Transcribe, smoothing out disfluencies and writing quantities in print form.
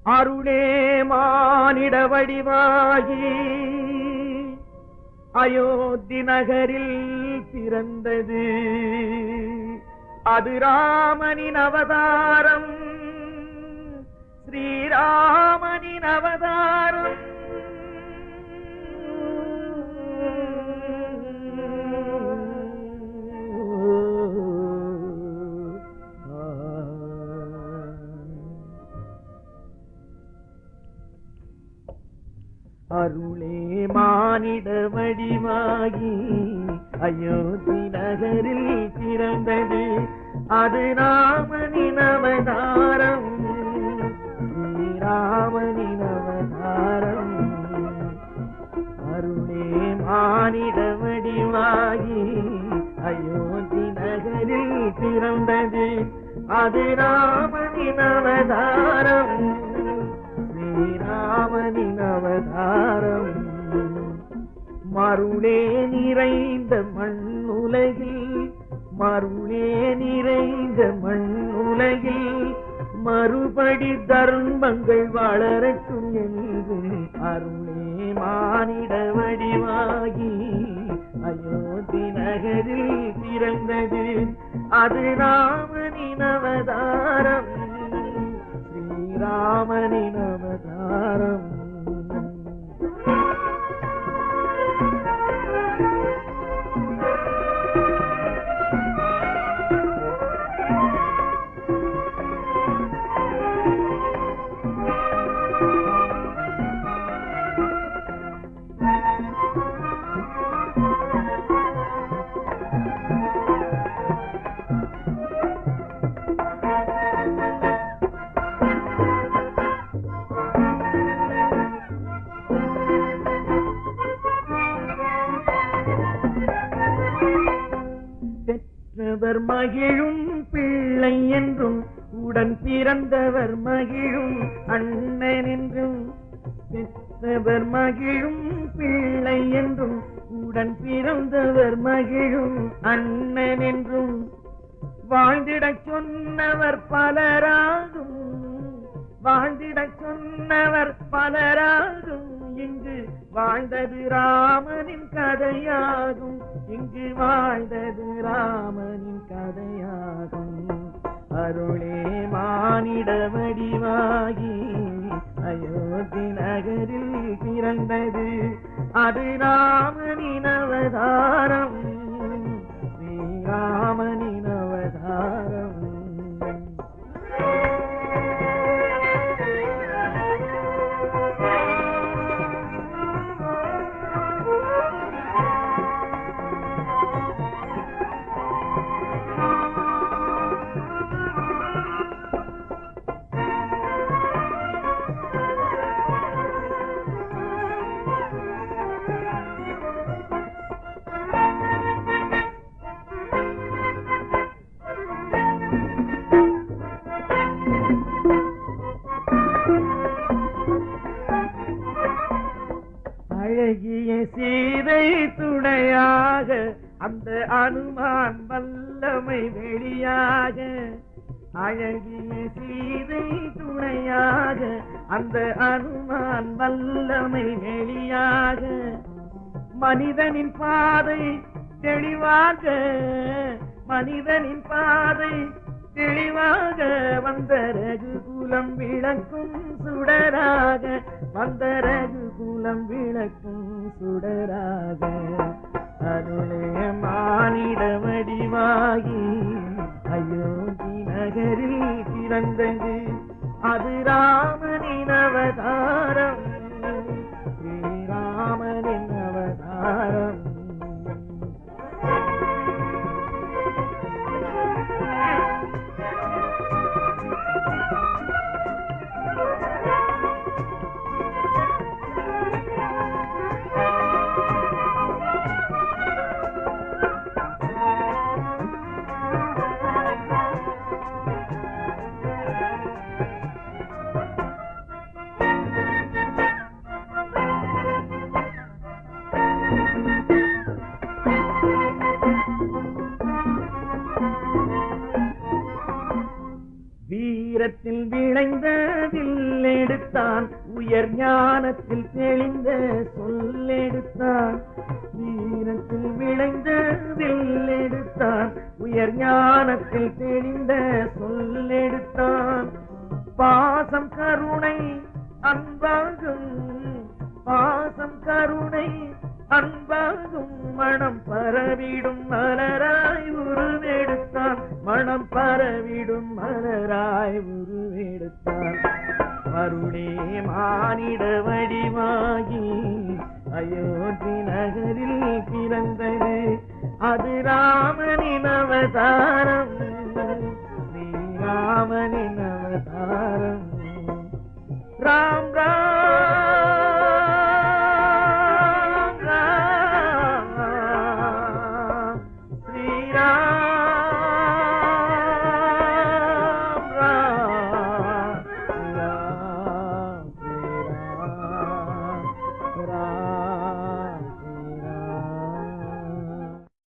அருளே மானிட வடிவாகி அயோத்தி நகரில் பிறந்தது. அது ராமனின் அவதாரம், ஸ்ரீராமனின் அவதாரம். அருளே மானிட வடிவாகி அயோத்தி நகரில் பிறந்தது. அது ராமனின் அவதாரம், ஸ்ரீராமனின் அவதாரம். அருளே மானிட வடிவாகி அயோத்தி நகரில் பிறந்தது. அது ராமனின் அவதாரம், ஸ்ரீராமனின் அவதாரம். மருளே நிறைந்த மண்ணுலகில், மருளே நிறைந்த மண்ணுலகில் மறுபடி தர்மங்கள் வளரட்டும் என்று அருளே மானிட வடிவாகி அயோத்தி நகரில் பிறந்தது. அது ராமனின் அவதாரம், ஸ்ரீராமனின் அவதாரம். பெற்றவர் மகிழும் பிள்ளை என்றும், உடன் பிறந்தவர் மகிழும் அண்ணன் என்றும். பெற்றவர் மகிழும் பிள்ளை என்றும், உடன் பிறந்தவர் மகிழும் அண்ணன் என்றும். வாழ்ந்திடச் சொன்னவர் பலராகும், வாழ்ந்திடச் சொன்னவர் பலராகும். இங்கு வாழ்ந்தது ராமனின் கதையாகும், இங்கு வாழ்ந்தது ராமனின் கதையாகும். அருளே மானிட வடிவாகி அயோத்தி நகரில் பிறந்தது. அது ராமனின் அவதாரம், ஸ்ரீராமனின் அவதாரம். அழகிய சீதை துணையாக அந்த அனுமான் வல்லமை வெளியாக, அழகிய சீதை துணையாக அந்த அனுமான் வல்லமை வெளியாக. மனிதனின் பாதை தெளிவாக, மனிதனின் பாதை தெளிவாக வந்த ரகுகுலம் விளக்கும் சுடராக, வந்த ரகுகுலம் விளக்கும் சுடராக. அருளே மானிட வடிவாகி அயோத்தி நகரில் பிறந்தது. அது ராமனின் அவதாரம், ஸ்ரீராமனின் அவதாரம். சொல்லெடுத்தான் உயர் ஞானத்தில் தெளிந்த சொல்லெடுத்தான் வீரத்தில் விளைந்த வில்லெடுத்தான் உயர் ஞானத்தில் தெளிந்த சொல்லெடுத்தான் பாசம் கருணை அன்பாகும் பாசம் கருணை அன்பாகும் மனம் பரவிடும் மலராய் உருவெடுத்தான் மனம் பரவிடும் மலராய் உருவெடுத்தான் அருளே மானிட வடிவாகி அயோத்தி நகரில் பிறந்தது அது ராமனின் அவதாரம் ஸ்ரீராமனின் அவதாரம் ராம் ராம்